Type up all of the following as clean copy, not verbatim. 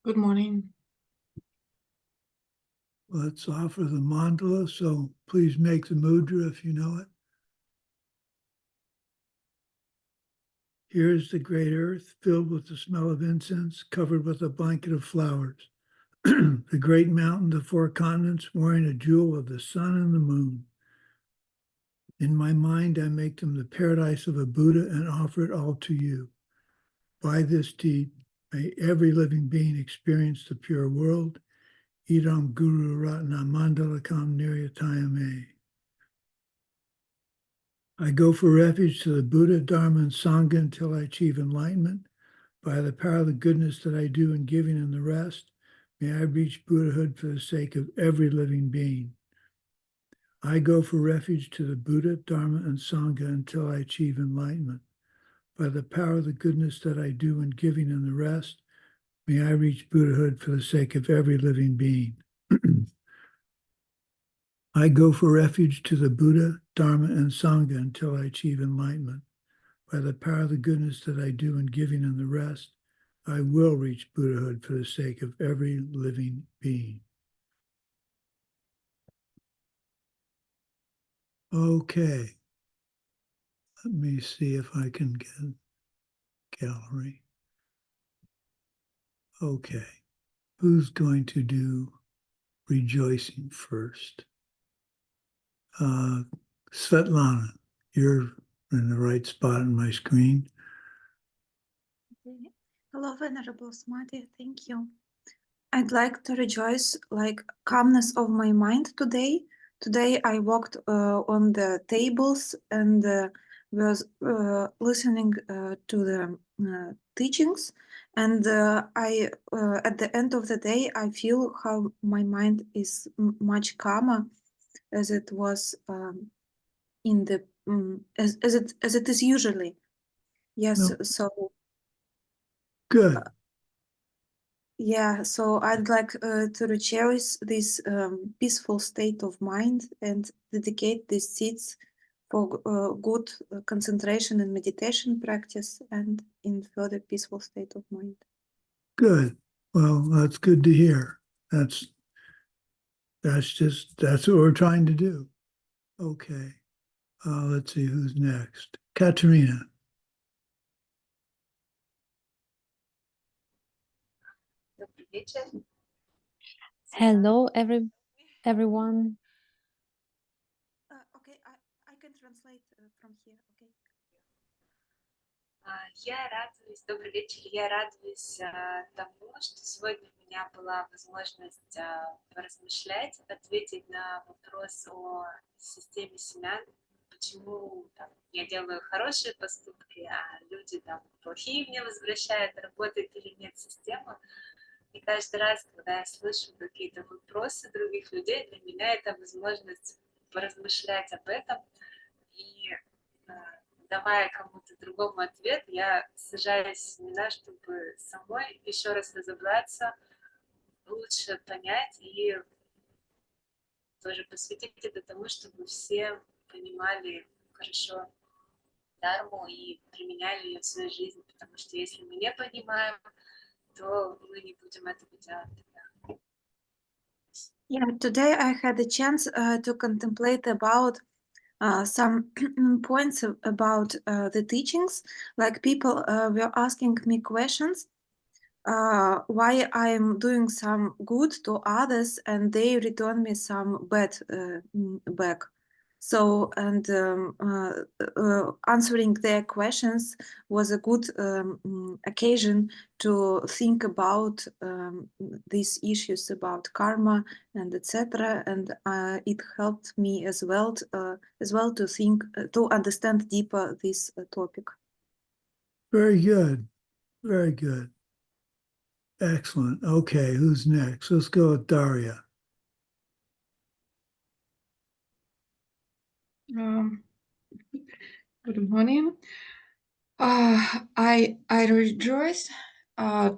Good morning. Let's offer the mandala, so please make the mudra if you know it. Here is the great earth, filled with the smell of incense, covered with a blanket of flowers. The great mountain, the four continents, wearing a jewel of the sun and the moon. In my mind, I make them the paradise of a Buddha and offer it all to you. By this deed, may every living being experience the pure world. Idam Guru Ratna Mandalakam Niryatayame. I go for refuge to the Buddha, Dharma, and Sangha until I achieve enlightenment. By the power of the goodness that I do in giving and the rest, may I reach Buddhahood for the sake of every living being. I go for refuge to the Buddha, Dharma, and Sangha until I achieve enlightenment. By the power of the goodness that I do in giving and the rest, may I reach Buddhahood for the sake of every living being. I go for refuge to the Buddha, Dharma, and Sangha until I achieve enlightenment. By the power of the goodness that I do in giving and the rest, I will reach Buddhahood for the sake of every living being. Okay. Let me see if I can get gallery. Okay. Who's going to do rejoicing first? Svetlana, you're in the right spot on my screen. Okay. Hello, Venerable Sumati. Thank you. I'd like to rejoice like calmness of my mind today. Today I walked on the tables and was listening to the teachings, and I at the end of the day I feel how my mind is much calmer as it was in the as it is usually. Yes, No. so Good. yeah, so I'd like to rejoice this peaceful state of mind and dedicate these seeds for good concentration and meditation practice and in further peaceful state of mind. Good. Well, that's good to hear. That's what we're trying to do. Okay. Let's see who's next. Katerina. Hello, everyone. Okay, I can translate from here. Okay. Я радуюсь, добрый вечер, я радуюсь тому, что сегодня у меня была возможность поразмышлять, ответить на вопрос о системе семян, почему я делаю хорошие поступки, а люди плохие мне возвращают, работает или нет система. И каждый раз, когда я слышу какие-то вопросы других людей, для меня это возможность поразмышлять об этом и давая кому-то другому ответ, я сажаюсь в семена, чтобы самой еще раз разобраться, лучше понять и тоже посвятить это тому, чтобы все понимали хорошо дharmu и применяли ее в свою жизнь, потому что если мы не понимаем, то мы не будем этого делать. Yeah, today I had a chance to contemplate about some points about the teachings. Like people were asking me questions why I'm doing some good to others and they return me some bad back. So, and answering their questions was a good occasion to think about these issues about karma and etc. And it helped me as well to think to understand deeper this topic. Very good. Very good. Excellent. Okay, who's next? Let's go with Daria. Good morning. I rejoice.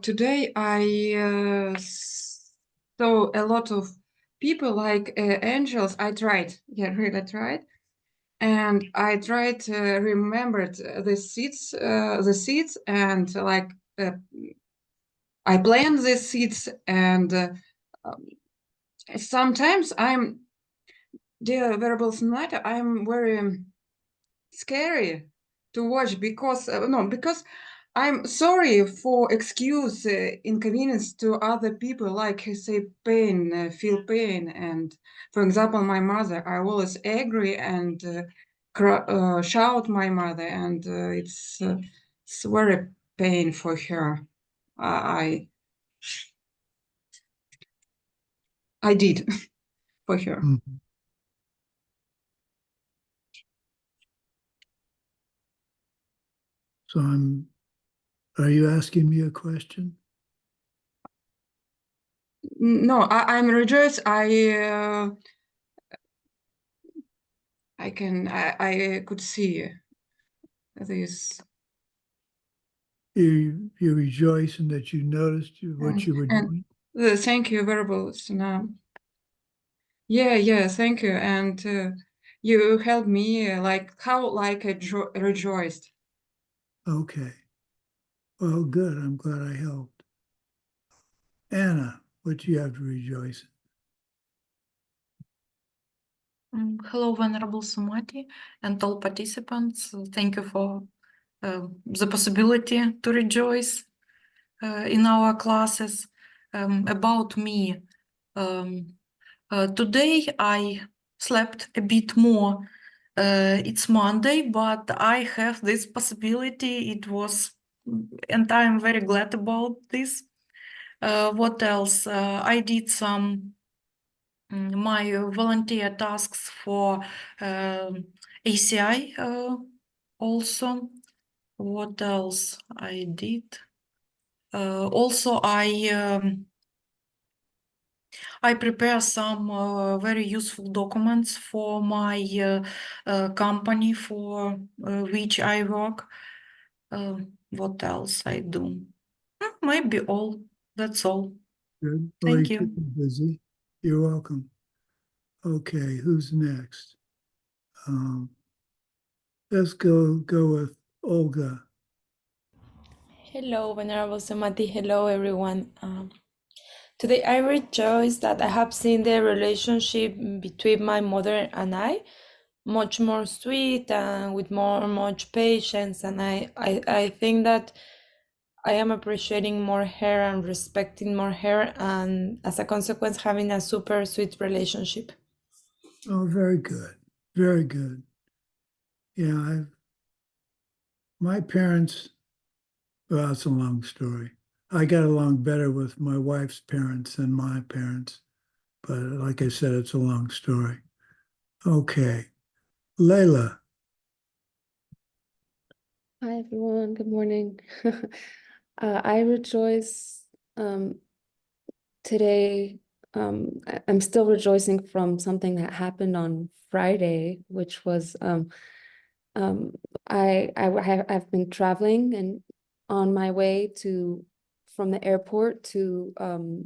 Today I saw a lot of people like angels. I tried, really tried, and I tried to remember the seeds and like I plant these seeds, and um, sometimes dear Venerable Sumati, I'm very scary to watch because no, because I'm sorry for excuse inconvenience to other people, like say pain, feel pain, and for example, my mother, I always angry and shout my mother, and it's very pain for her. I I did for her. Mhm. So are you asking me a question? No, I'm rejoiced. I could see this. You rejoice in that you noticed what you were And doing? thank you, Venerable Sumati. Yeah, thank you. And you helped me like I rejoiced. Okay. Well, good. I'm glad I helped. Anna, what do you have to rejoice Hello, Venerable Sumati and all participants. Thank you for the possibility to rejoice in our classes. About me, today I slept a bit more. It's Monday, but I have this possibility. And I'm very glad about this. What else? I did my volunteer tasks for ACI also. What else I did? Also, I prepare some very useful documents for my company for which I work. What else I do? Maybe all. That's all. Good. Well, Thank you're you. keeping busy. You're welcome. Okay, who's next? Let's go with Olga. Hello, Venerable Sumati. Hello, everyone. Today I rejoice that I have seen the relationship between my mother and I much more sweet and with much patience. And I think that I am appreciating more her and respecting more her, and as a consequence, having a super sweet relationship. Oh, very good. Very good. Yeah, my parents, well, it's a long story. I got along better with my wife's parents than my parents, but like I said, it's a long story. Okay, Layla. Hi, everyone. Good morning. I rejoice today. I'm still rejoicing from something that happened on Friday, which was I've been traveling and on my way from the airport to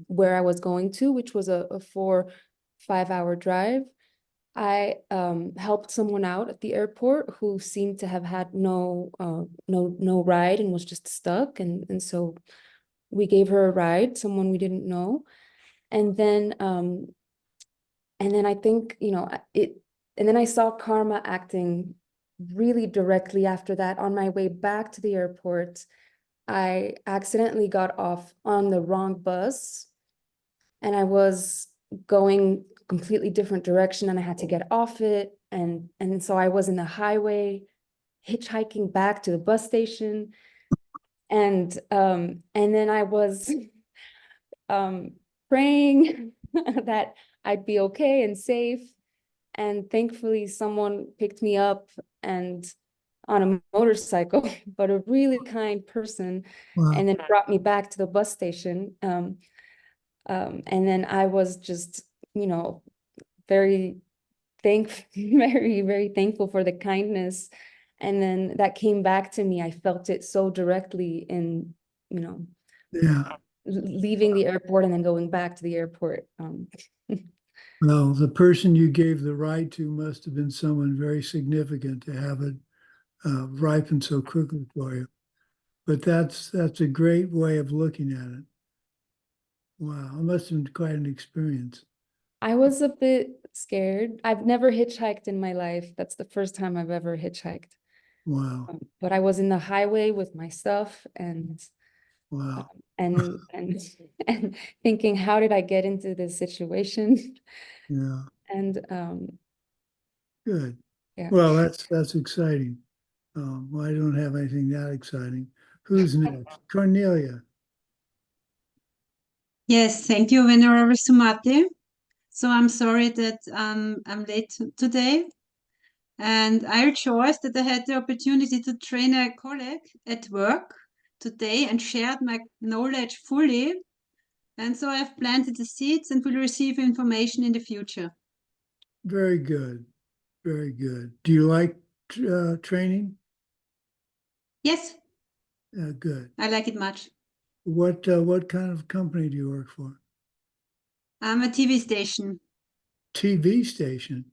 where I was going to, which was a 4-5 hour drive. I helped someone out at the airport who seemed to have had no ride and was just stuck, and so we gave her a ride, someone we didn't know, and then I think and then I saw karma acting really directly after that. On my way back to the airport, I accidentally got off on the wrong bus, and I was going completely different direction, and I had to get off it, and so I was in the highway hitchhiking back to the bus station, and then I was praying that I'd be okay and safe, and thankfully someone picked me up and on a motorcycle, but a really kind person, Wow. and then brought me back to the bus station. And then I was just, very very, very thankful for the kindness. And then that came back to me. I felt it so directly in, Yeah. leaving the airport and then going back to the airport. Well, the person you gave the ride to must have been someone very significant to have it ripen so quickly for you. But that's a great way of looking at it. Wow, it must have been quite an experience. I was a bit scared. I've never hitchhiked in my life. That's the first time I've ever hitchhiked. Wow, But I was in the highway with my stuff and wow, and and and thinking, how did I get into this situation? yeah, And good. yeah. Well, that's exciting. Well, I don't have anything that exciting. Who's next? Cornelia. Yes, thank you, Venerable Sumati. So I'm sorry that I'm late today. And I rejoice that I had the opportunity to train a colleague at work today and shared my knowledge fully. And so I have planted the seeds and will receive information in the future. Very good. Very good. Do you like training? Yes, Good. I like it much. What kind of company do you work for? I'm a TV station. TV station.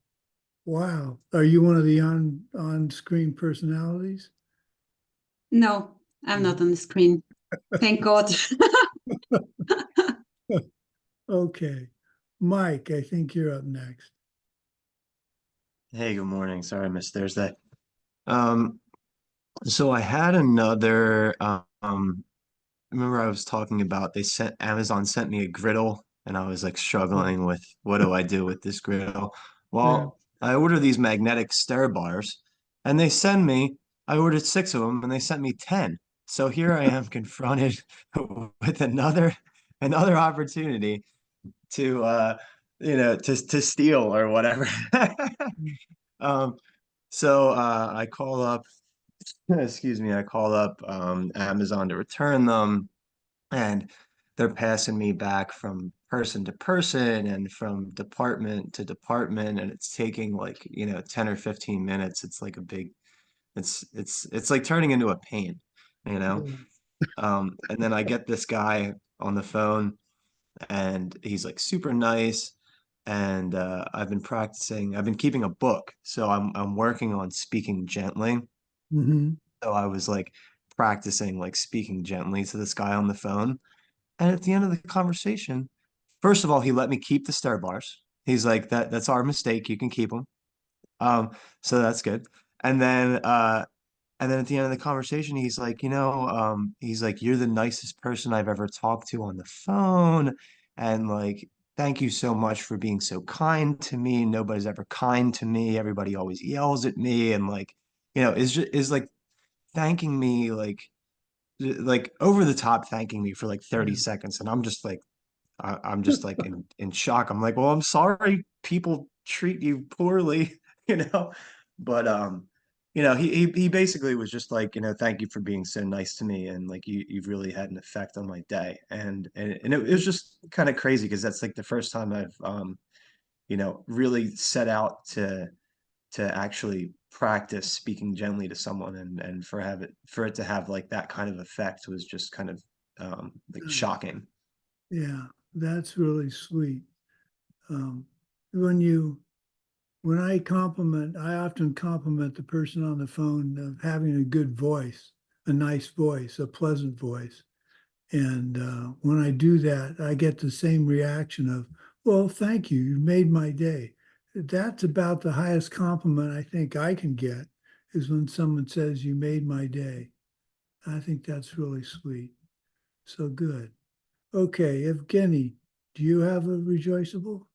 Wow. Are you one of the on-screen personalities? No, I'm not on the screen. Thank God. Okay. Mike, I think you're up next. Hey, good morning. Sorry I missed Thursday. So I had another remember I was talking about Amazon sent me a griddle and I was like struggling with what do I do with this griddle? Well, I ordered these magnetic stir bars and I ordered 6 of them and they sent me 10. So here I am confronted with another opportunity to to steal or whatever. Um, so I call up, excuse me, I call up Amazon to return them, and they're passing me back from person to person and from department to department, and it's taking like, 10 or 15 minutes. It's like a big, it's like turning into a pain, you know? And then I get this guy on the phone and he's like super nice. And I've been keeping a book. So I'm working on speaking gently. Mm-hmm. So I was like practicing like speaking gently to this guy on the phone. And at the end of the conversation, first of all, he let me keep the stir bars. He's like, that's our mistake. You can keep them. Um, so that's good. And then and then at the end of the conversation, he's like, he's like, you're the nicest person I've ever talked to on the phone. And like, thank you so much for being so kind to me. Nobody's ever kind to me. Everybody always yells at me. And like, is like thanking me like over the top thanking me for like 30 seconds. And I'm just like, I'm just like in shock. I'm like, well, I'm sorry people treat you poorly, you know. But he basically was just like, thank you for being so nice to me, and like you've really had an effect on my day. And it was just kind of crazy because that's like the first time I've really set out to actually practice speaking gently to someone, and for it to have like that kind of effect was just kind of like shocking. Yeah, that's really sweet. Um, when I often compliment the person on the phone of having a good voice, a nice voice, a pleasant voice. And when I do that, I get the same reaction of, well, thank you. You made my day. That's about the highest compliment I think I can get, is when someone says, you made my day. I think that's really sweet. So good. Okay, Evgeny, do you have a rejoiceable?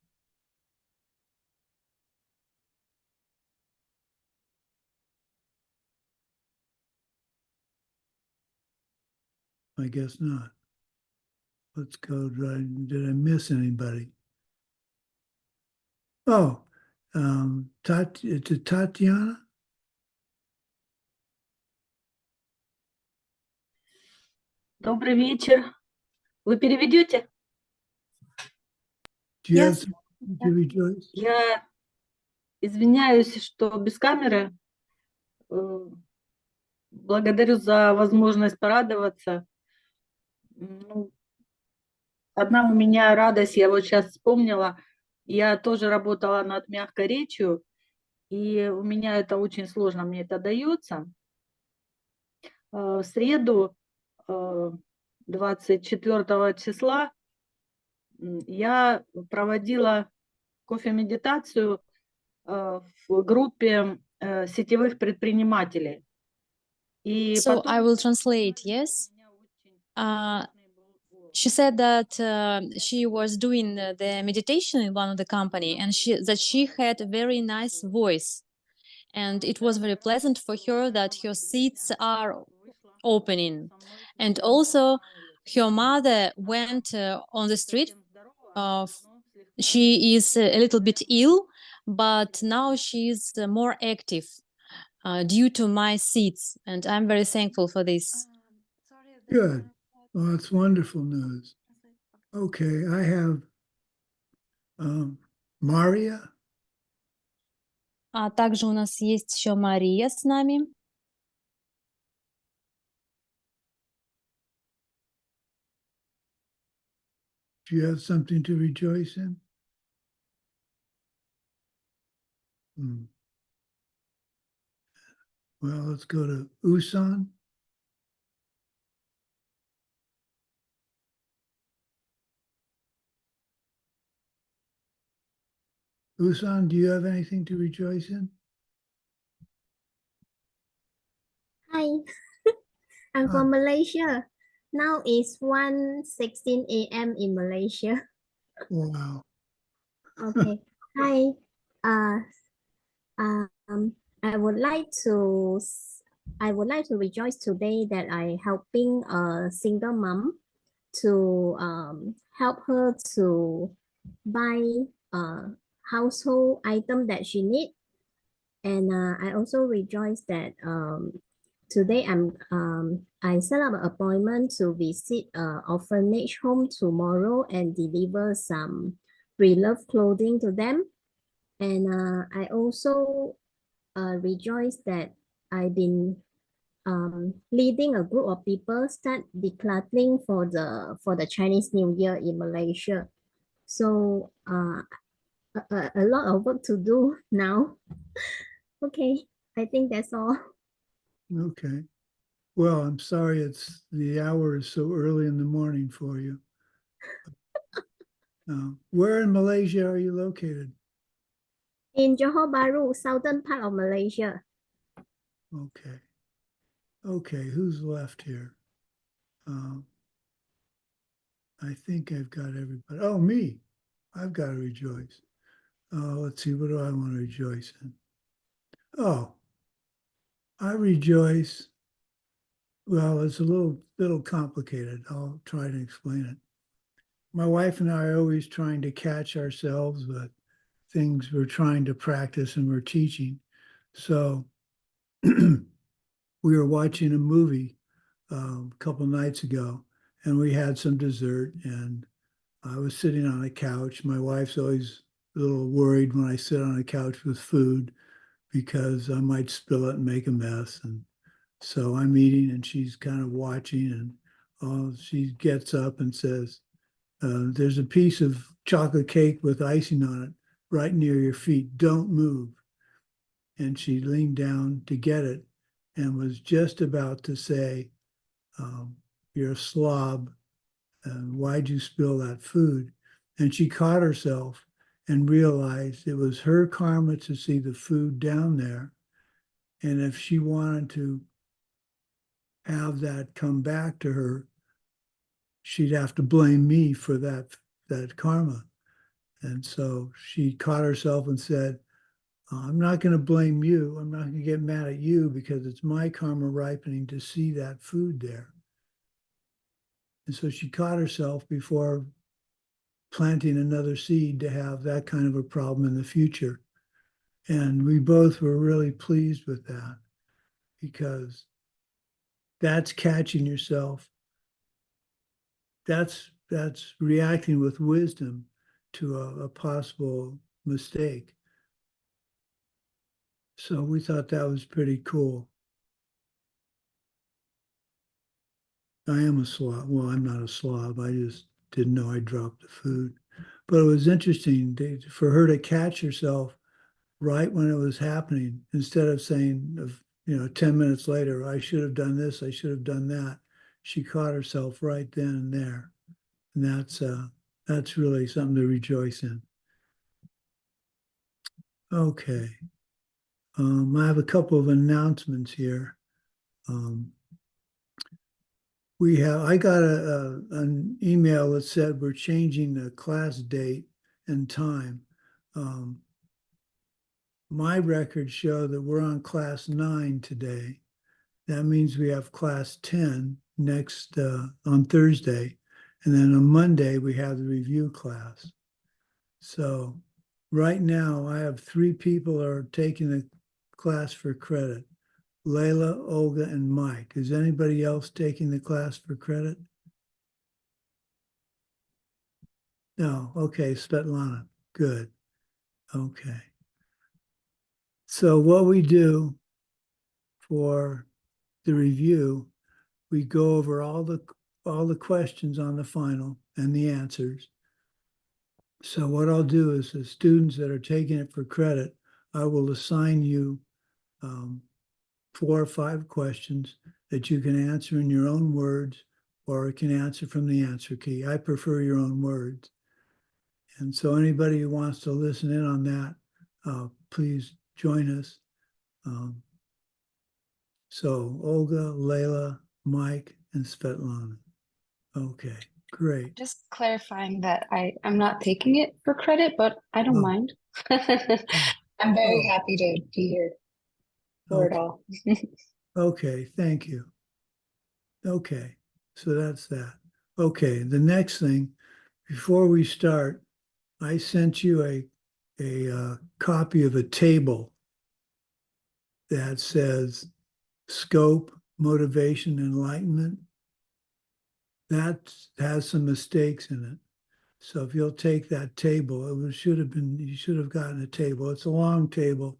I guess not. Let's go. Did I miss anybody? Oh, it's a Tatiana. Добрый вечер. Вы переведете? Do you have Yes. something to rejoice? Я извиняюсь, что без камеры. Благодарю за возможность порадоваться. Ну, одна у меня радость, я вот сейчас вспомнила. Я тоже работала над мягкой речью, и у меня это очень сложно, мне это дается. В среду, 24 числа, Я проводила кофе-медитацию в группе сетевых предпринимателей. И So потом I will translate, yes. She said that she was doing the meditation in one of the company, and she had a very nice voice, and it was very pleasant for her that her seats are opening, and also her mother went on the street. She is a little bit ill, but now she is more active due to my seats, and I'm very thankful for this. Good. Well, that's wonderful news. Okay, I have Maria. А также у нас есть еще Мария с нами. Do you have something to rejoice in? Well, let's go to Usan. Usan, do you have anything to rejoice in? Hi, I'm from Malaysia. Now it's 1:16 a.m. in Malaysia. Wow. Okay. Hi. I would like to rejoice today that I helping a single mom to help her to buy a household item that she need. And I also rejoice that today I set up an appointment to visit an orphanage home tomorrow and deliver some beloved clothing to them. And I also rejoice that I've been leading a group of people start decluttering for the Chinese New Year in Malaysia. So a lot of work to do now. Okay, I think that's all. Okay. Well, I'm sorry the hour is so early in the morning for you. Where in Malaysia are you located? In Johor Bahru, southern part of Malaysia. Okay. Okay, who's left here? I think I've got everybody. Oh, me. I've got to rejoice. Let's see, what do I want to rejoice in? Oh, I rejoice. Well, it's a little complicated. I'll try to explain it. My wife and I are always trying to catch ourselves, but things we're trying to practice and we're teaching. So we were watching a movie a couple nights ago, and we had some dessert, and I was sitting on a couch. My wife's always a little worried when I sit on a couch with food because I might spill it and make a mess. And so I'm eating and she's kind of watching, and she gets up and says, there's a piece of chocolate cake with icing on it right near your feet. Don't move. And she leaned down to get it and was just about to say, you're a slob. Why'd you spill that food? And she caught herself and realized it was her karma to see the food down there. And if she wanted to have that come back to her, she'd have to blame me for that karma. And so she caught herself and said, I'm not going to blame you. I'm not going to get mad at you because it's my karma ripening to see that food there. And so she caught herself before planting another seed to have that kind of a problem in the future. And we both were really pleased with that because that's catching yourself. That's reacting with wisdom to a possible mistake. So we thought that was pretty cool. I am a slob. Well, I'm not a slob. I just didn't know I dropped the food. But it was interesting for her to catch herself right when it was happening, instead of saying, 10 minutes later, I should have done this, I should have done that. She caught herself right then and there. And That's really something to rejoice in. Okay. I have a couple of announcements here. I got an email that said we're changing the class date and time. My records show that we're on class 9 today. That means we have class 10 next on Thursday. And then on Monday, we have the review class. So right now, I have 3 people that are taking the class for credit. Layla, Olga, and Mike. Is anybody else taking the class for credit? No. Okay, Svetlana. Good. Okay. So what we do for the review, we go over all the questions on the final and the answers. So what I'll do is the students that are taking it for credit, I will assign you 4 or 5 questions that you can answer in your own words or can answer from the answer key. I prefer your own words. And so anybody who wants to listen in on that, please join us. So Olga, Layla, Mike, and Svetlana. Okay, great. Just clarifying that I'm not taking it for credit, but I don't Oh. mind. I'm very Oh. happy to be here for it Okay. all. Okay, thank you. Okay, so that's that. Okay, the next thing, before we start, I sent you a copy of a table that says scope, motivation, enlightenment. That has some mistakes in it. So if you'll take that table, you should have gotten a table. It's a long table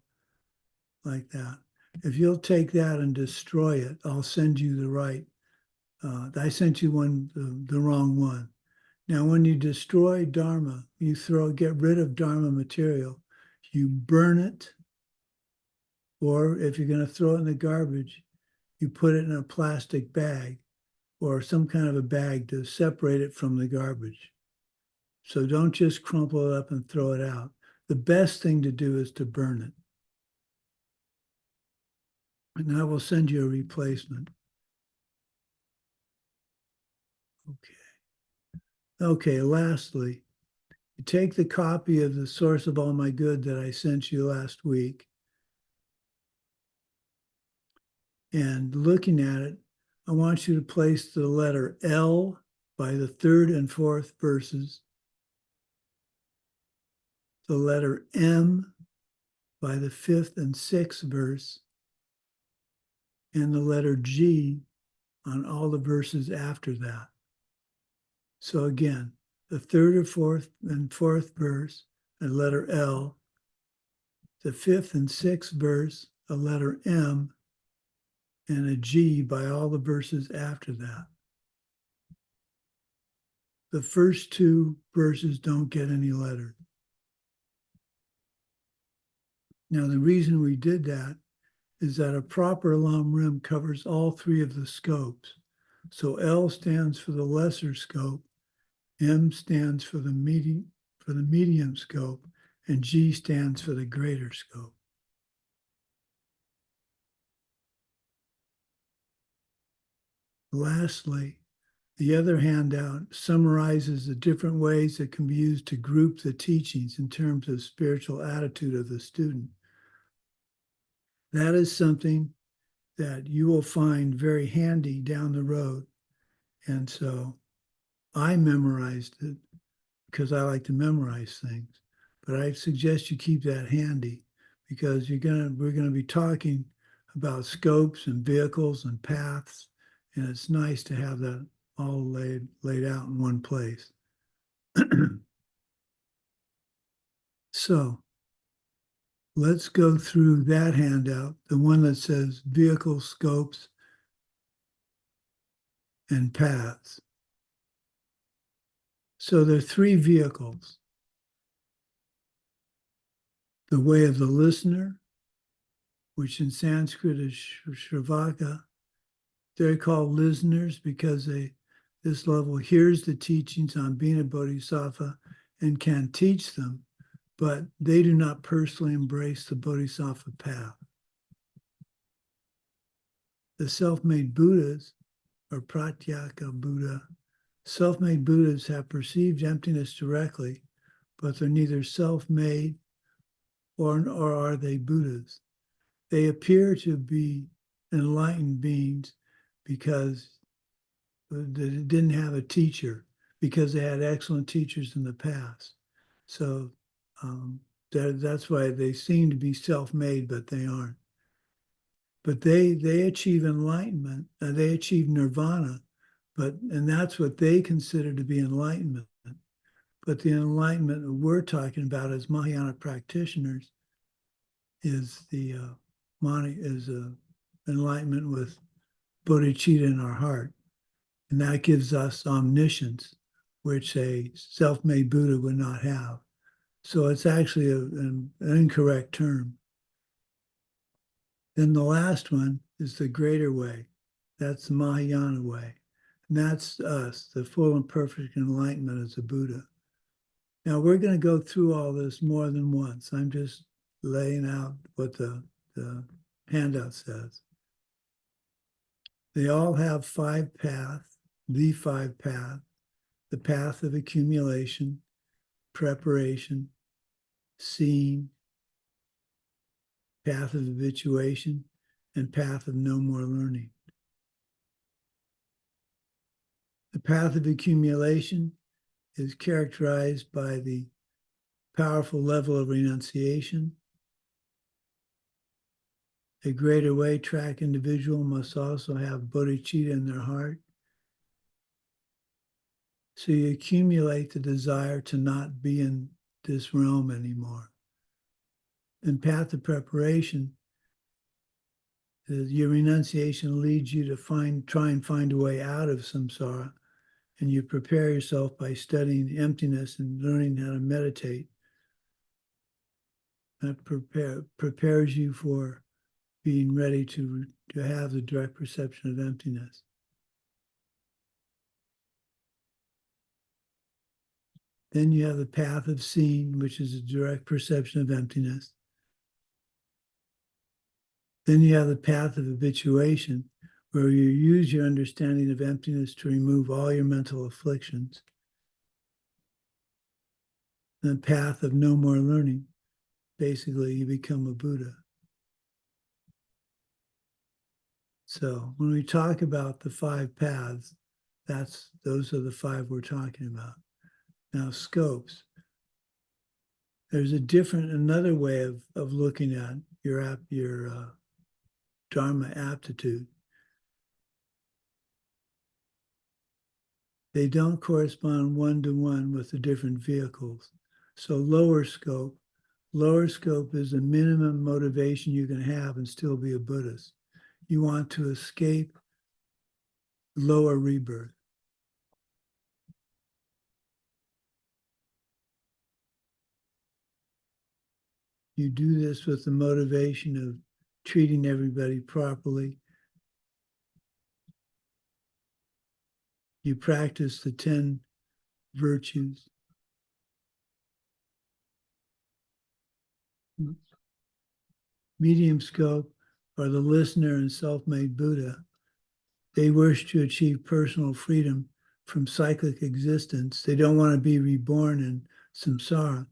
like that. If you'll take that and destroy it, I'll send you the right. I sent you the wrong one. Now, when you destroy Dharma, you get rid of Dharma material, you burn it, or if you're going to throw it in the garbage, you put it in a plastic bag or some kind of a bag to separate it from the garbage. So don't just crumple it up and throw it out. The best thing to do is to burn it. And I will send you a replacement. Okay, lastly, you take the copy of the Source of All My Good that I sent you last week, and looking at it, I want you to place the letter L by the 3rd and 4th verses, the letter M by the 5th and 6th verse, and the letter G on all the verses after that. So again, the 3rd or 4th verse, a letter L, the 5th and 6th verse, a letter M, and a G by all the verses after that. The first 2 verses don't get any letter. Now, the reason we did that is that a proper Lam Rim covers all 3 of the scopes. So L stands for the lesser scope, M stands for the medium scope, and G stands for the greater scope. Lastly, the other handout summarizes the different ways that can be used to group the teachings in terms of spiritual attitude of the student. That is something that you will find very handy down the road. And so I memorized it because I like to memorize things. But I suggest you keep that handy because we're going to be talking about scopes and vehicles and paths. And it's nice to have that all laid out in one place. So let's go through that handout, the one that says vehicle scopes and paths. So there are 3 vehicles. The way of the listener, which in Sanskrit is Shravaka. They're called listeners because This level hears the teachings on being a bodhisattva and can teach them, but they do not personally embrace the bodhisattva path. The self-made Buddhas, or Pratyeka Buddha, self-made Buddhas have perceived emptiness directly, but they're neither self-made or are they Buddhas. They appear to be enlightened beings because they didn't have a teacher, because they had excellent teachers in the past. So that's why they seem to be self-made, but they aren't. But they achieve enlightenment, they achieve nirvana, and that's what they consider to be enlightenment. But the enlightenment that we're talking about as Mahayana practitioners is the enlightenment with bodhicitta in our heart. And that gives us omniscience, which a self-made Buddha would not have. So it's actually an incorrect term. Then the last one is the greater way. That's the Mahayana way. And that's us, the full and perfect enlightenment as a Buddha. Now we're going to go through all this more than once. I'm just laying out what the handout says. They all have five paths, the five paths, the path of accumulation, preparation, seeing, path of habituation, and path of no more learning. The path of accumulation is characterized by the powerful level of renunciation. A greater way track individual must also have bodhicitta in their heart. So you accumulate the desire to not be in this realm anymore. And path of preparation, your renunciation leads you to try and find a way out of samsara, and you prepare yourself by studying emptiness and learning how to meditate. That prepares you for being ready to have the direct perception of emptiness. Then you have the path of seeing, which is a direct perception of emptiness. Then you have the path of habituation, where you use your understanding of emptiness to remove all your mental afflictions. The path of no more learning, basically you become a Buddha. So when we talk about the five paths, those are the five we're talking about. Now, scopes. There's another way of looking at your Dharma aptitude. They don't correspond one-to-one with the different vehicles. So lower scope is the minimum motivation you can have and still be a Buddhist. You want to escape lower rebirth. You do this with the motivation of treating everybody properly. You practice the 10 virtues. Medium scope are the listener and self-made Buddha. They wish to achieve personal freedom from cyclic existence. They don't want to be reborn in samsara,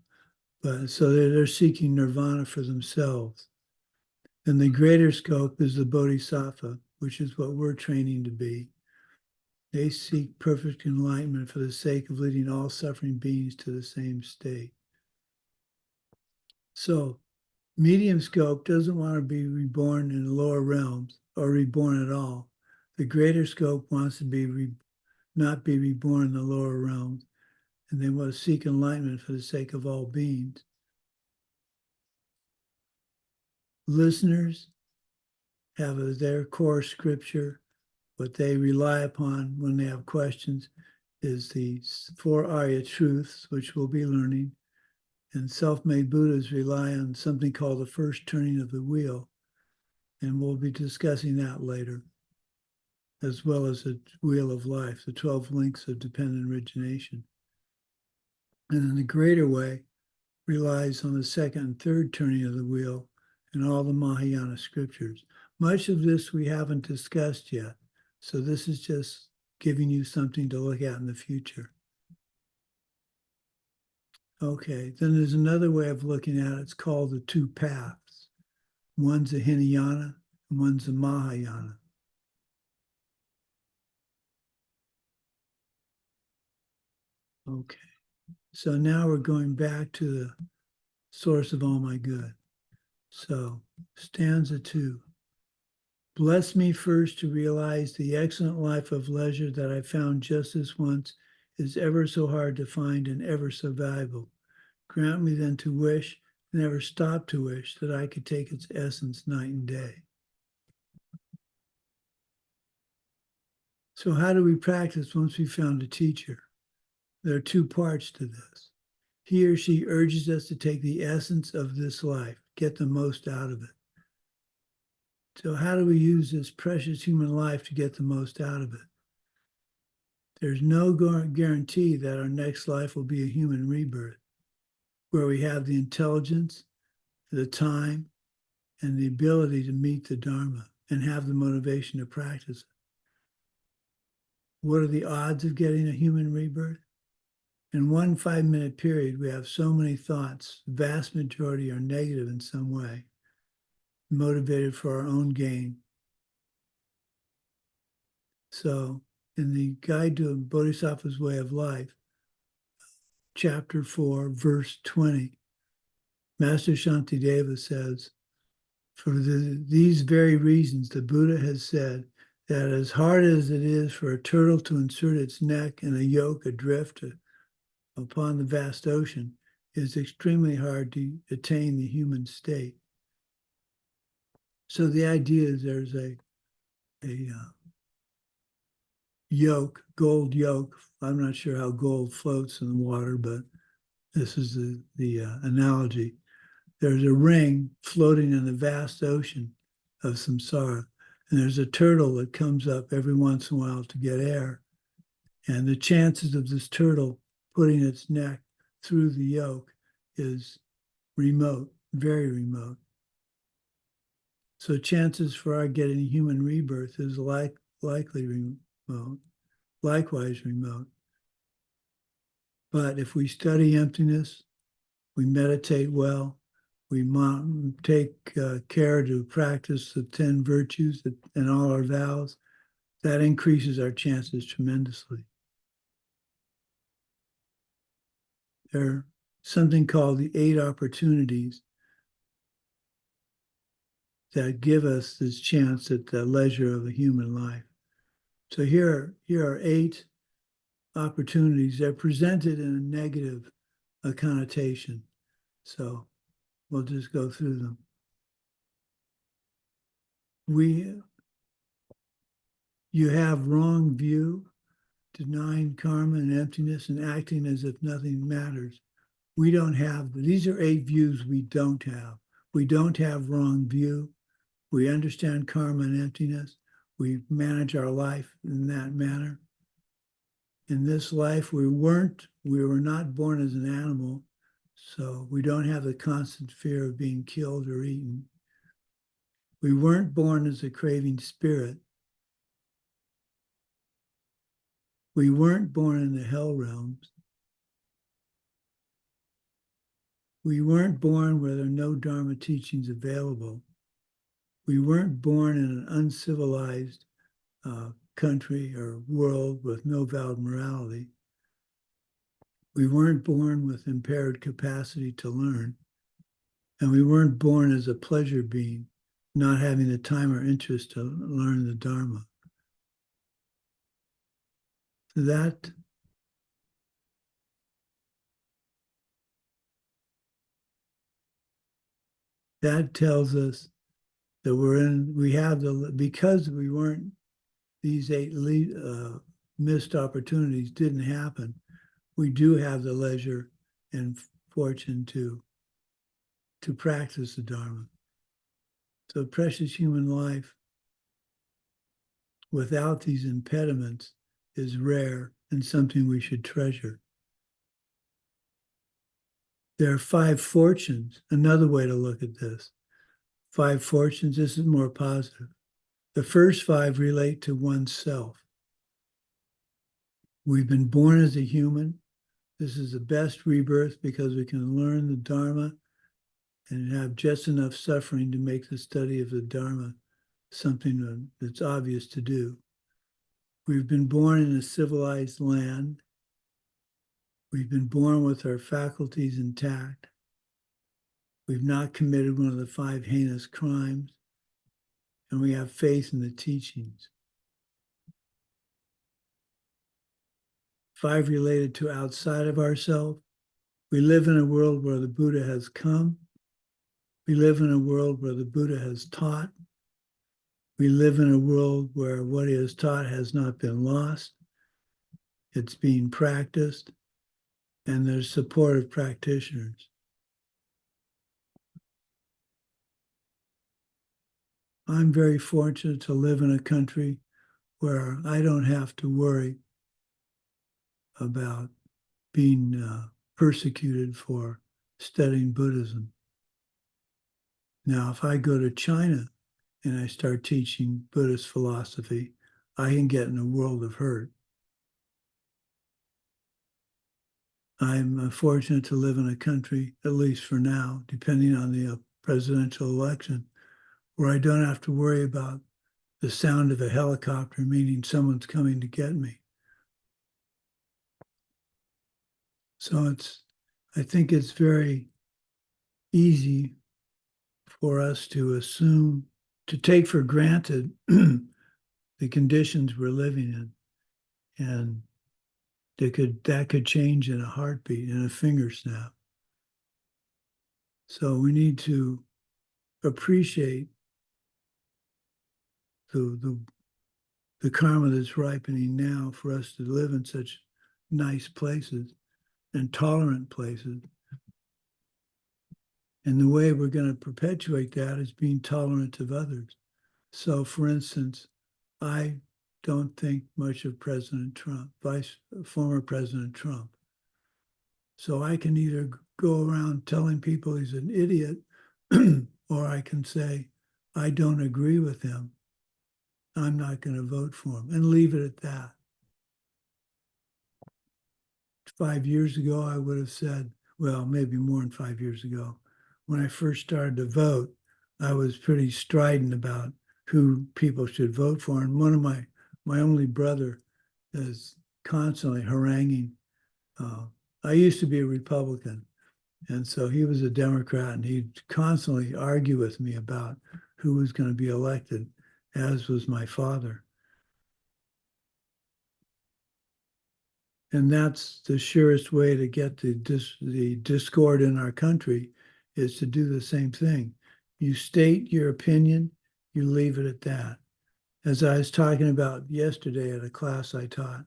so they're seeking nirvana for themselves. And the greater scope is the bodhisattva, which is what we're training to be. They seek perfect enlightenment for the sake of leading all suffering beings to the same state. So, medium scope doesn't want to be reborn in the lower realms or reborn at all. The greater scope wants to not be reborn in the lower realms, and they want to seek enlightenment for the sake of all beings. Listeners have their core scripture. What they rely upon when they have questions is the 4 Arya truths, which we'll be learning. And self-made Buddhas rely on something called the first turning of the wheel. And we'll be discussing that later. as well as the wheel of life, the 12 links of dependent origination. And in the greater way, relies on the second and third turning of the wheel in all the Mahayana scriptures. Much of this we haven't discussed yet, so this is just giving you something to look at in the future. Okay, then there's another way of looking at it. It's called the two paths. One's a Hinayana and one's a Mahayana. Okay, so now we're going back to the source of all my good. So, stanza 2. Bless me first to realize the excellent life of leisure that I found just this once is ever so hard to find and ever so valuable. Grant me then to wish, never stop to wish, that I could take its essence night and day. So how do we practice once we found a teacher? There are two parts to this. He or she urges us to take the essence of this life, get the most out of it. So how do we use this precious human life to get the most out of it? There's no guarantee that our next life will be a human rebirth, where we have the intelligence, the time, and the ability to meet the Dharma and have the motivation to practice it. What are the odds of getting a human rebirth? In one 5-minute period, we have so many thoughts. The vast majority are negative in some way, motivated for our own gain. So in the Guide to a Bodhisattva's Way of Life, chapter 4, verse 20, Master Shantideva says, for these very reasons, the Buddha has said that as hard as it is for a turtle to insert its neck in a yoke adrift upon the vast ocean, it is extremely hard to attain the human state. So the idea is there's a yoke, gold yoke. I'm not sure how gold floats in the water, but this is the analogy. There's a ring floating in the vast ocean of samsara, and there's a turtle that comes up every once in a while to get air. And the chances of this turtle putting its neck through the yoke is remote, very remote. So chances for our getting human rebirth is likely remote, likewise remote. But if we study emptiness, we meditate well, we take care to practice the 10 virtues and all our vows, that increases our chances tremendously. There's something called the 8 opportunities that give us this chance at the leisure of a human life. So here are 8 opportunities. They're presented in a negative connotation. So we'll just go through them. You have wrong view, denying karma and emptiness and acting as if nothing matters. We don't have, these are 8 views we don't have. We don't have wrong view. We understand karma and emptiness. We manage our life in that manner. In this life, we were not born as an animal, so we don't have the constant fear of being killed or eaten. We weren't born as a craving spirit. We weren't born in the hell realms. We weren't born where there are no Dharma teachings available. We weren't born in an uncivilized country or world with no valid morality. We weren't born with impaired capacity to learn. And we weren't born as a pleasure being, not having the time or interest to learn the Dharma. That tells us that because we weren't, these 8 missed opportunities didn't happen, we do have the leisure and fortune to practice the Dharma. So precious human life without these impediments is rare and something we should treasure. There are 5 fortunes. Another way to look at this. 5 fortunes, this is more positive. The first 5 relate to oneself. We've been born as a human. This is the best rebirth because we can learn the Dharma and have just enough suffering to make the study of the Dharma something that's obvious to do. We've been born in a civilized land. We've been born with our faculties intact. We've not committed one of the 5 heinous crimes, and we have faith in the teachings. 5 related to outside of ourselves. We live in a world where the Buddha has come. We live in a world where the Buddha has taught. We live in a world where what he has taught has not been lost. It's being practiced, and there's supportive practitioners. I'm very fortunate to live in a country where I don't have to worry about being persecuted for studying Buddhism. Now, if I go to China and I start teaching Buddhist philosophy, I can get in a world of hurt. I'm fortunate to live in a country, at least for now, depending on the presidential election, where I don't have to worry about the sound of a helicopter, meaning someone's coming to get me. So I think it's very easy for us to assume, to take for granted the conditions we're living in. And that could change in a heartbeat, in a finger snap. So we need to appreciate the karma that's ripening now for us to live in such nice places and tolerant places. And the way we're going to perpetuate that is being tolerant of others. So, for instance, I don't think much of President Trump, former President Trump. So I can either go around telling people he's an idiot, or I can say, I don't agree with him. I'm not going to vote for him, and leave it at that. 5 years ago, I would have said, well, maybe more than 5 years ago, when I first started to vote, I was pretty strident about who people should vote for. And one of my only brother is constantly haranguing. I used to be a Republican, and so he was a Democrat, and he'd constantly argue with me about who was going to be elected, as was my father. And that's the surest way to get the discord in our country, is to do the same thing. You state your opinion, you leave it at that. As I was talking about yesterday at a class I taught,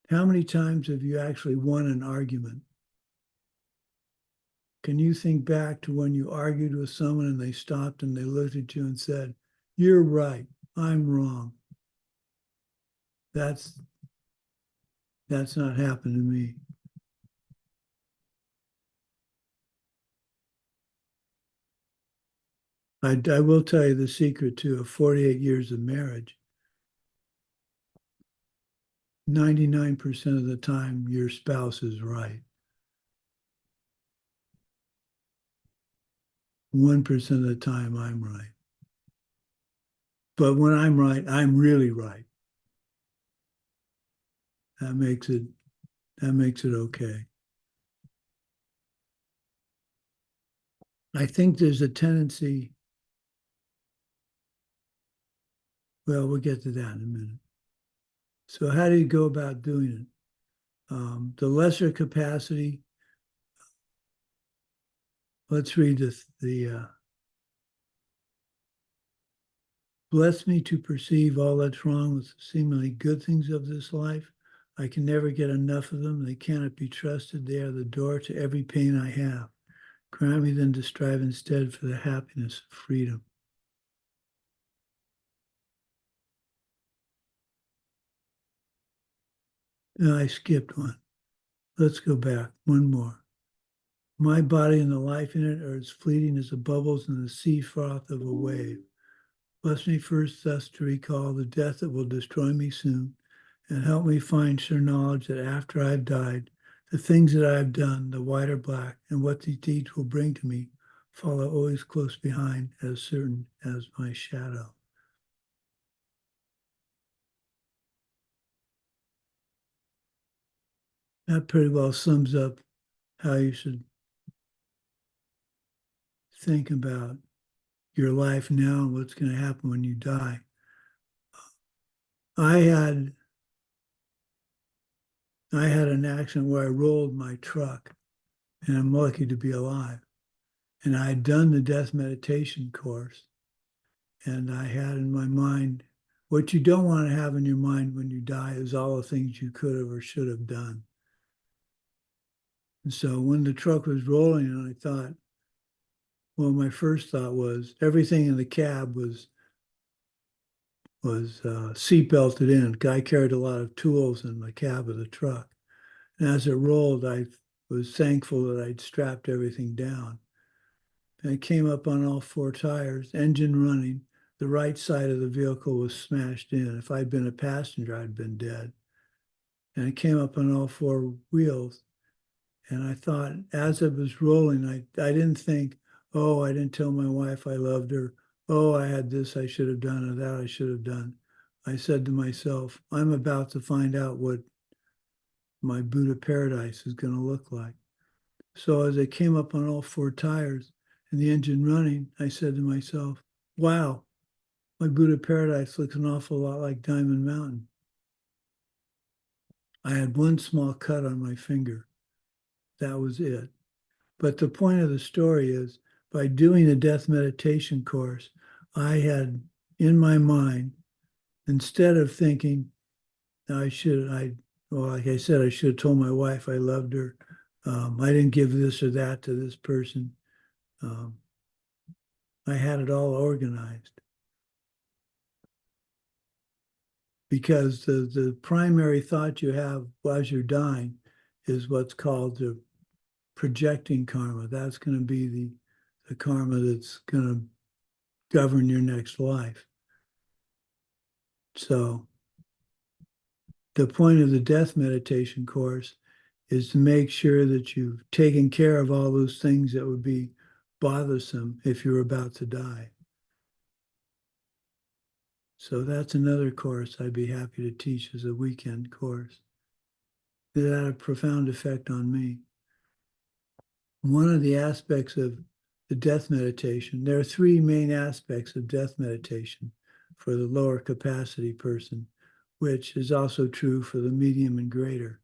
how many times have you actually won an argument? Can you think back to when you argued with someone and they stopped and they looked at you and said, you're right, I'm wrong? That's not happened to me. I will tell you the secret too of 48 years of marriage. 99% of the time, your spouse is right. 1% of the time, I'm right. But when I'm right, I'm really right. That makes it okay. I think there's a tendency, well, we'll get to that in a minute. So how do you go about doing it? The lesser capacity, let's read the bless me to perceive all that's wrong with the seemingly good things of this life. I can never get enough of them. They cannot be trusted. They are the door to every pain I have. Grant me then to strive instead for the happiness of freedom. No, I skipped one. Let's go back. One more. My body and the life in it are as fleeting as the bubbles in the sea froth of a wave. Bless me first thus to recall the death that will destroy me soon, and help me find sure knowledge that after I've died, the things that I've done, the white or black, and what these deeds will bring to me, follow always close behind, as certain as my shadow. That pretty well sums up how you should think about your life now and what's going to happen when you die. I had an accident where I rolled my truck, and I'm lucky to be alive. And I had done the death meditation course, and I had in my mind, what you don't want to have in your mind when you die is all the things you could have or should have done. And so when the truck was rolling, and I thought, well, my first thought was everything in the cab was seat belted in. Guy carried a lot of tools in the cab of the truck. And as it rolled, I was thankful that I'd strapped everything down. And it came up on all four tires, engine running. The right side of the vehicle was smashed in. If I'd been a passenger, I'd been dead. And it came up on all four wheels. And I thought, as it was rolling, I didn't think, oh, I didn't tell my wife I loved her. Oh, I had this I should have done, or that I should have done. I said to myself, I'm about to find out what my Buddha paradise is going to look like. So as I came up on all four tires and the engine running, I said to myself, wow, my Buddha paradise looks an awful lot like Diamond Mountain. I had one small cut on my finger. That was it. But the point of the story is, by doing the death meditation course, I had in my mind, instead of thinking, like I said, I should have told my wife I loved her. I didn't give this or that to this person. I had it all organized. Because the primary thought you have as you're dying is what's called the projecting karma. That's going to be the karma that's going to govern your next life. So the point of the death meditation course is to make sure that you've taken care of all those things that would be bothersome if you're about to die. So that's another course I'd be happy to teach as a weekend course. It had a profound effect on me. One of the aspects of the death meditation, there are three main aspects of death meditation for the lower capacity person, which is also true for the medium and greater.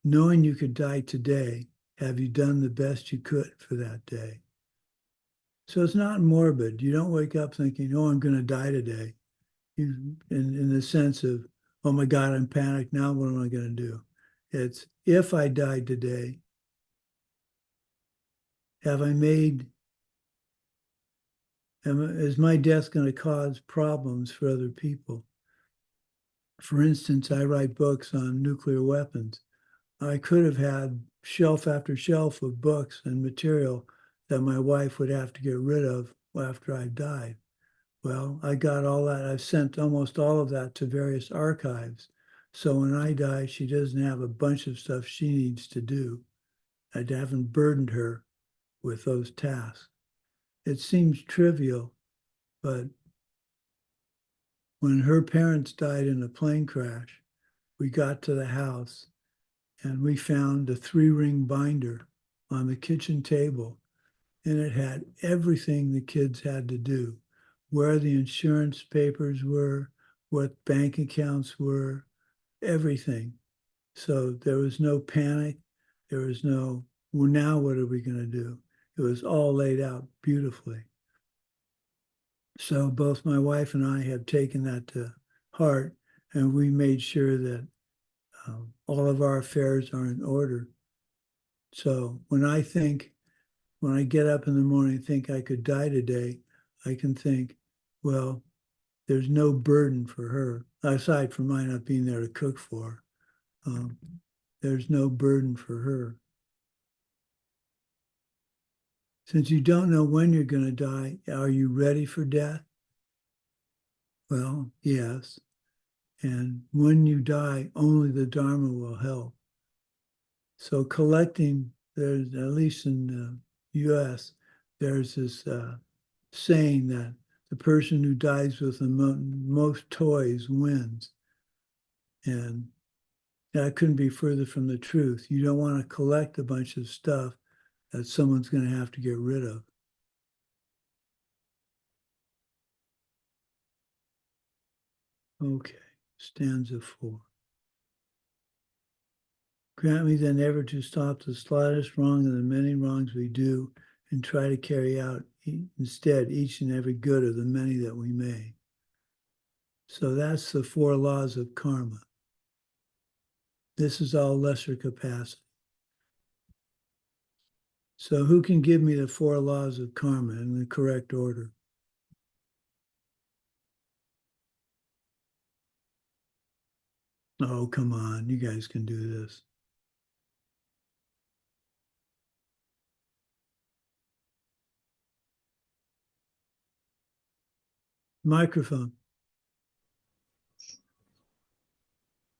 Knowing you could die today, have you done the best you could for that day? So it's not morbid. You don't wake up thinking, oh, I'm going to die today. In the sense of, oh my God, I'm panicked. Now what am I going to do? It's, if I died today, is my death going to cause problems for other people? For instance, I write books on nuclear weapons. I could have had shelf after shelf of books and material that my wife would have to get rid of after I died. Well, I got all that. I've sent almost all of that to various archives. So when I die, she doesn't have a bunch of stuff she needs to do. I haven't burdened her with those tasks. It seems trivial, but when her parents died in a plane crash, we got to the house and we found a 3-ring binder on the kitchen table, and it had everything the kids had to do, where the insurance papers were, what bank accounts were, everything. So there was no panic. There was no, well, now what are we going to do? It was all laid out beautifully. So both my wife and I have taken that to heart, and we made sure that all of our affairs are in order. So when I get up in the morning and think I could die today, I can think, well, there's no burden for her, aside from my not being there to cook for her. there's no burden for her. Since you don't know when you're going to die, are you ready for death? Well, yes. And when you die, only the Dharma will help. So collecting, there's, at least in the US, there's this saying that the person who dies with the most toys wins. And that couldn't be further from the truth. You don't want to collect a bunch of stuff that someone's going to have to get rid of. Okay, stanza 4. Grant me then ever to stop the slightest wrong of the many wrongs we do, and try to carry out instead each and every good of the many that we may. So that's the 4 laws of karma. This is all lesser capacity. So who can give me the 4 laws of karma in the correct order? Oh, come on, you guys can do this. Microphone.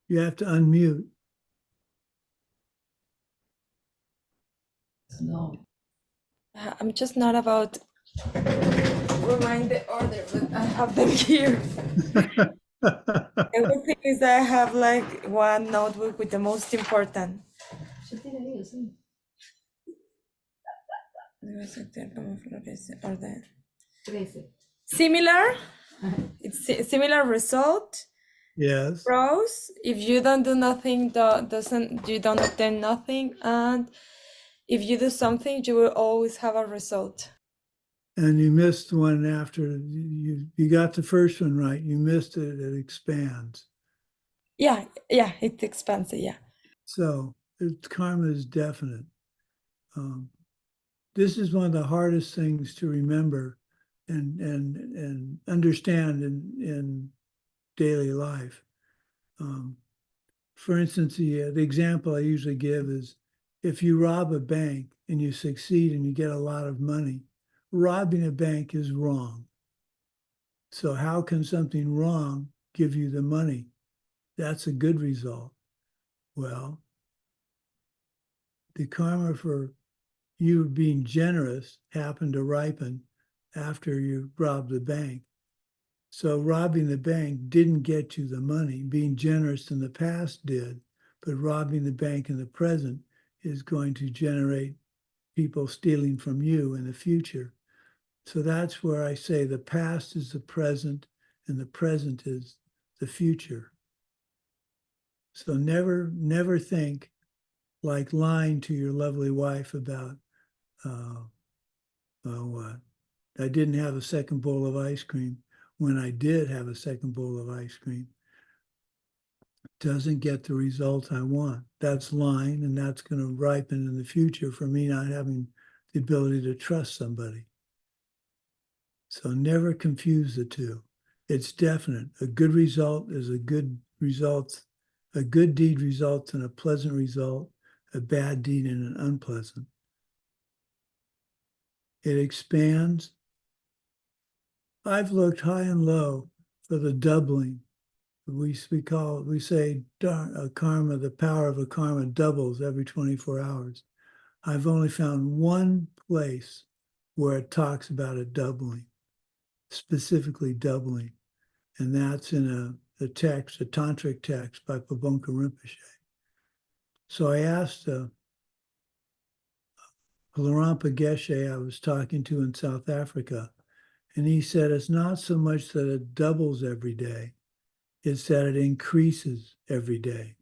You have to unmute. No. I'm just not about remind the order, but I have them here. Everything is that I have like one notebook with the most important. Similar, it's similar result. Yes. Pros, if you don't do nothing, you don't obtain nothing, and if you do something, you will always have a result. And you missed one after you got the first one right. You missed it. It expands. Yeah, it expands. Yeah. So karma is definite. This is one of the hardest things to remember and understand in daily life. For instance, the example I usually give is if you rob a bank and you succeed and you get a lot of money, robbing a bank is wrong. So how can something wrong give you the money? That's a good result. Well, the karma for you being generous happened to ripen after you robbed the bank. So robbing the bank didn't get you the money. Being generous in the past did, but robbing the bank in the present is going to generate people stealing from you in the future. So that's where I say the past is the present and the present is the future. So never think like lying to your lovely wife about, what? I didn't have a second bowl of ice cream when I did have a second bowl of ice cream. Doesn't get the result I want. That's lying, and that's going to ripen in the future for me not having the ability to trust somebody. So never confuse the two. It's definite. A good result is a good result. A good deed results in a pleasant result, a bad deed in an unpleasant. It expands. I've looked high and low for the doubling. We say karma, the power of a karma doubles every 24 hours. I've only found one place where it talks about it doubling, specifically doubling. And that's in a text, a tantric text by Pabonka Rinpoche. So I asked Larampa Geshe I was talking to in South Africa, and he said it's not so much that it doubles every day, it's that it increases every day.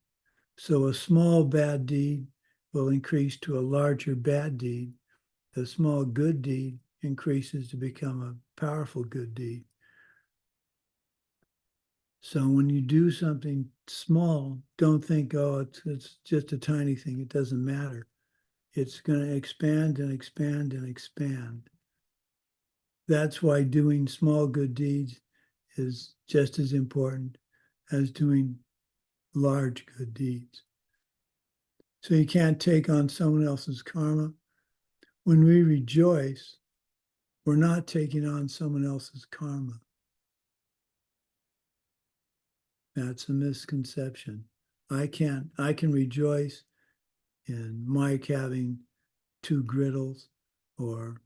So a small bad deed will increase to a larger bad deed. A small good deed increases to become a powerful good deed. So when you do something small, don't think, oh, it's just a tiny thing. It doesn't matter. It's going to expand and expand and expand. That's why doing small good deeds is just as important as doing large good deeds. So you can't take on someone else's karma. When we rejoice, we're not taking on someone else's karma. That's a misconception. I can rejoice in Mike having 2 griddles or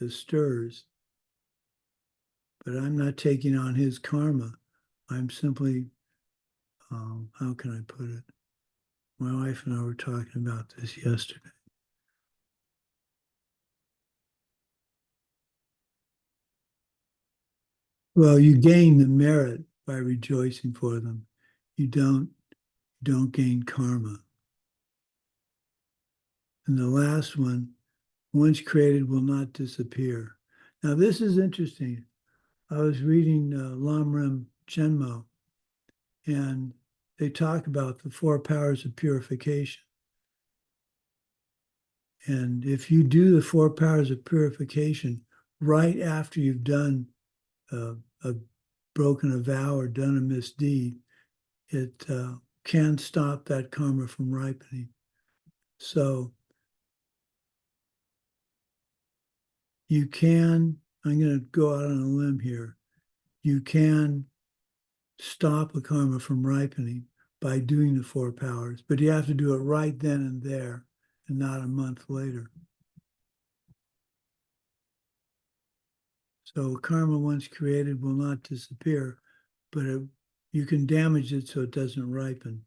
the stirs, but I'm not taking on his karma. I'm simply, how can I put it? My wife and I were talking about this yesterday. Well, you gain the merit by rejoicing for them. You don't gain karma. And the last one, once created, will not disappear. Now, this is interesting. I was reading Lamrim Chenmo, and they talk about the 4 powers of purification. And if you do the 4 powers of purification right after you've done broken a vow or done a misdeed, it can stop that karma from ripening. So you can, I'm going to go out on a limb here, you can stop a karma from ripening by doing the 4 powers, but you have to do it right then and there and not a month later. So karma once created will not disappear, but you can damage it so it doesn't ripen.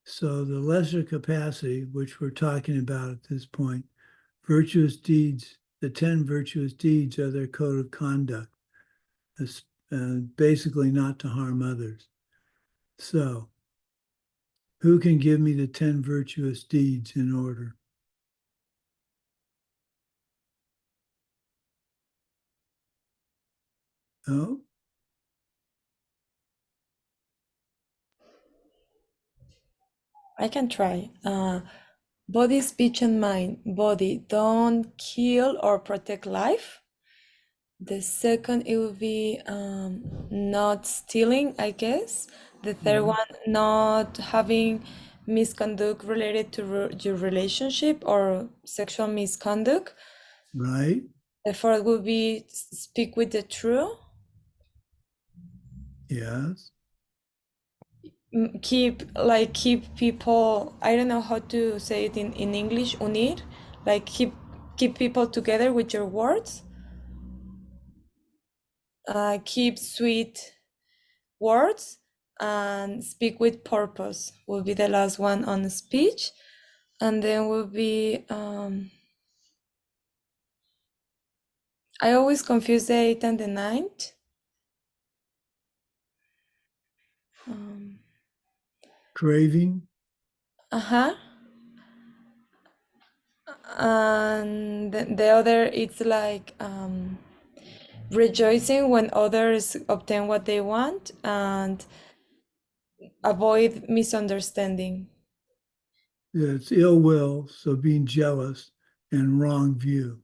So the lesser capacity, which we're talking about at this point, virtuous deeds, the 10 virtuous deeds are their code of conduct, basically not to harm others. So who can give me the 10 virtuous deeds in order? Oh, I can try. Body, speech, and mind. Body, don't kill or protect life. The second, it will be not stealing, I guess. The third one, not having misconduct related to your relationship or sexual misconduct. right. The fourth would be speak with the truth. Yes. Keep people, I don't know how to say it in English, unir, like keep people together with your words. Keep sweet words and speak with purpose will be the last one on speech. And then will be I always confuse the 8th and the 9th. Craving. And the other, it's like rejoicing when others obtain what they want and avoid misunderstanding. Yeah, it's ill will, so being jealous and wrong view.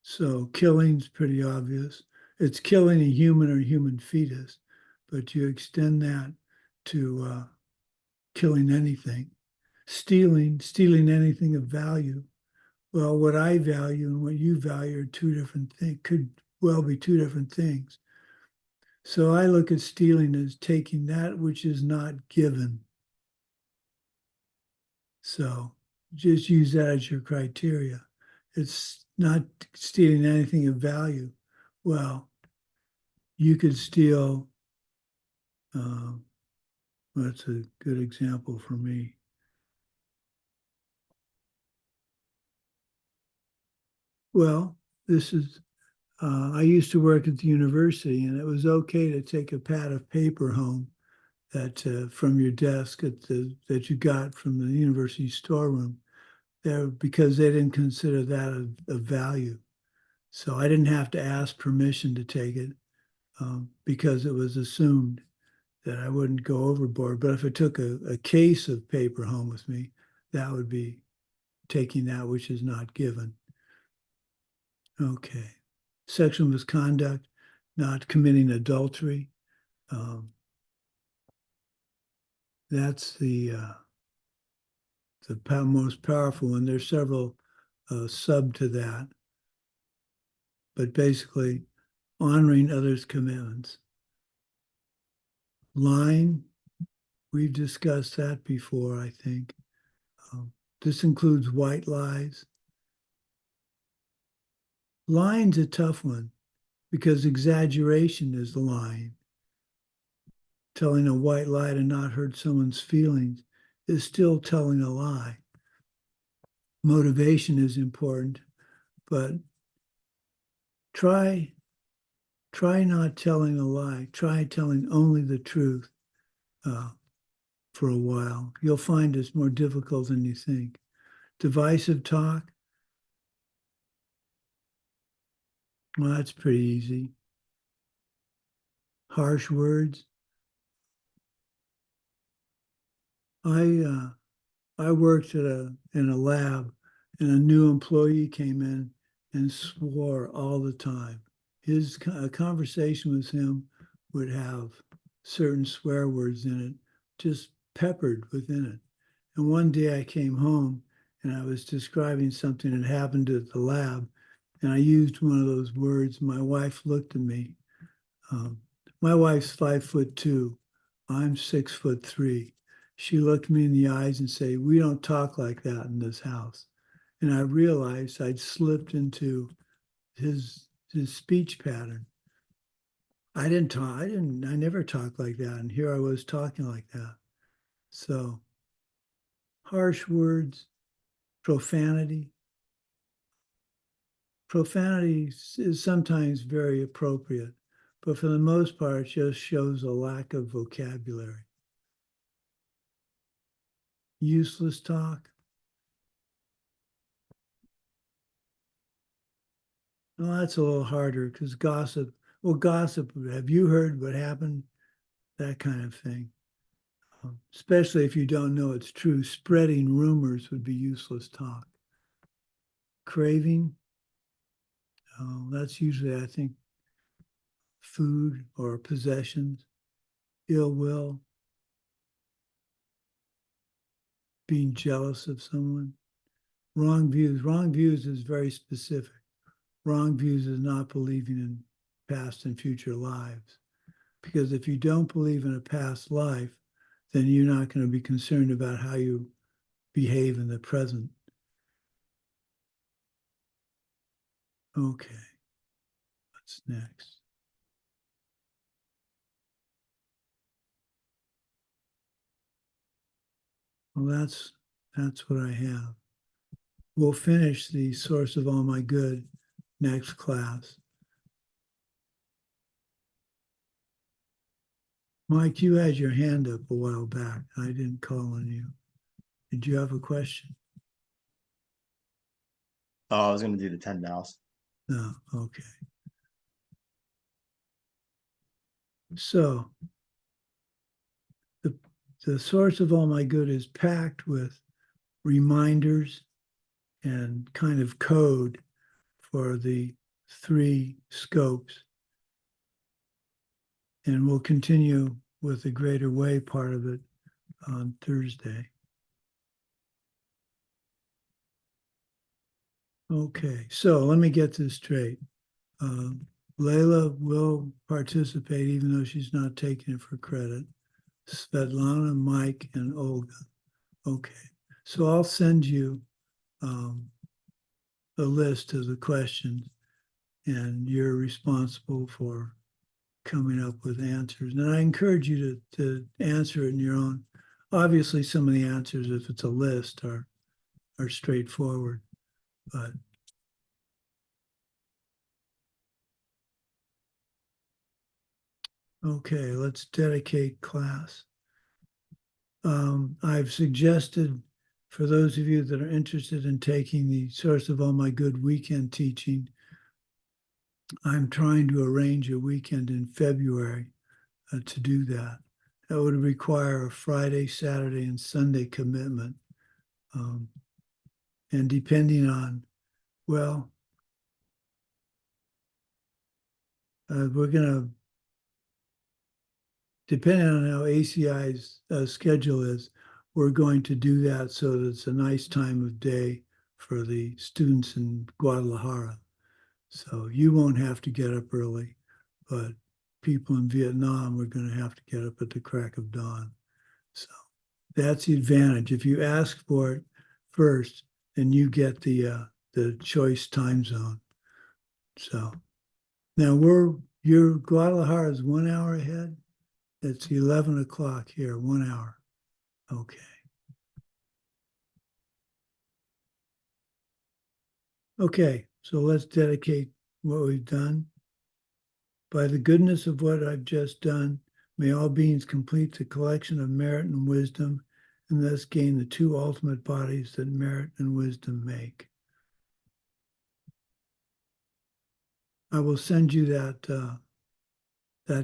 So killing's pretty obvious. It's killing a human or human fetus, but you extend that to killing anything. Stealing anything of value. Well, what I value and what you value are 2 different things, could well be 2 different things. So I look at stealing as taking that which is not given. So just use that as your criteria. It's not stealing anything of value. Well, you could steal, that's a good example for me. Well, this is, I used to work at the university, and it was okay to take a pad of paper home that from your desk that you got from the university storeroom there, because they didn't consider that of value. So I didn't have to ask permission to take it because it was assumed that I wouldn't go overboard. But if I took a case of paper home with me, that would be taking that which is not given. Okay. Sexual misconduct, not committing adultery. That's the most powerful one. There's several sub to that. But basically, honoring others' commitments. Lying, we've discussed that before, I think. This includes white lies. Lying's a tough one because exaggeration is lying. Telling a white lie to not hurt someone's feelings is still telling a lie. Motivation is important, but try not telling a lie. Try telling only the truth for a while. You'll find it's more difficult than you think. Divisive talk, well, that's pretty easy. Harsh words. I worked in a lab, and a new employee came in and swore all the time. A conversation with him would have certain swear words in it, just peppered within it. And one day I came home and I was describing something that happened at the lab, and I used one of those words. My wife looked at me. My wife's 5'2". I'm 6'3". She looked me in the eyes and said, "We don't talk like that in this house." And I realized I'd slipped into his speech pattern. I never talked like that. And here I was talking like that. So harsh words, profanity. Profanity is sometimes very appropriate, but for the most part, it just shows a lack of vocabulary. Useless talk. Well, that's a little harder because gossip. Well, gossip, have you heard what happened? That kind of thing. Especially if you don't know it's true. Spreading rumors would be useless talk. Craving. That's usually, I think, food or possessions. Ill will. Being jealous of someone. Wrong views. Wrong views is very specific. Wrong views is not believing in past and future lives. Because if you don't believe in a past life, then you're not going to be concerned about how you behave in the present. Okay. What's next? Well, that's what I have. We'll finish the source of all my good next class. Mike, you had your hand up a while back. I didn't call on you. Did you have a question? Oh, I was going to do the 10 vows. No, okay. So the source of all my good is packed with reminders and kind of code for the 3 scopes. And we'll continue with the greater way part of it on Thursday. Okay, so let me get this straight. Layla will participate even though she's not taking it for credit. Svetlana, Mike, and Olga. Okay, so I'll send you a list of the questions, and you're responsible for coming up with answers. And I encourage you to answer it in your own. Obviously, some of the answers, if it's a list, are straightforward, but okay, let's dedicate class. I've suggested for those of you that are interested in taking the Source of All My Good weekend teaching, I'm trying to arrange a weekend in February to do that. That would require a Friday, Saturday, and Sunday commitment. And depending on, well, we're gonna, depending on how ACI's schedule is, we're going to do that so that it's a nice time of day for the students in Guadalajara. So you won't have to get up early, but people in Vietnam are going to have to get up at the crack of dawn. So that's the advantage. If you ask for it first, then you get the choice time zone. So now your Guadalajara is 1 hour ahead. It's 11 o'clock here, 1 hour. Okay. Okay, so let's dedicate what we've done. By the goodness of what I've just done, may all beings complete the collection of merit and wisdom, and thus gain the two ultimate bodies that merit and wisdom make. I will send you that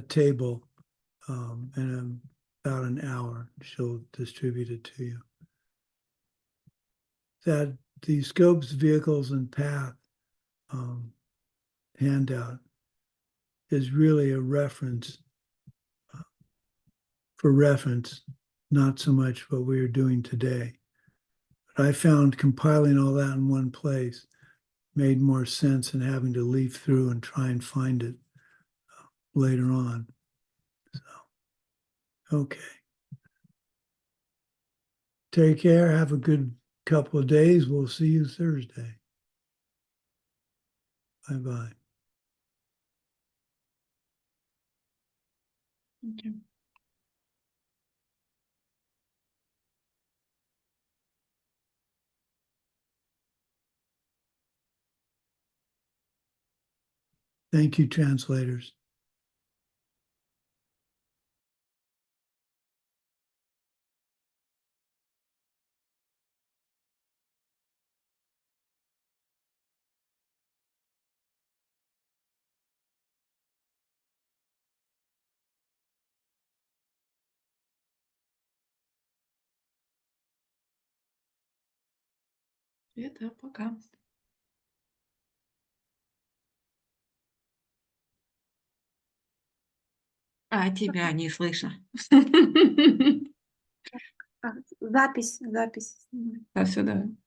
table in about an hour. She'll distribute it to you. That the scopes, vehicles, and path handout is really a reference for reference, not so much what we are doing today. But I found compiling all that in one place made more sense than having to leaf through and try and find it later on. So, okay. Take care. Have a good couple of days. We'll see you Thursday. Bye-bye. Thank you. Thank you, translators. Это пока. А тебя не слышно. Запись снимаю. До свидания.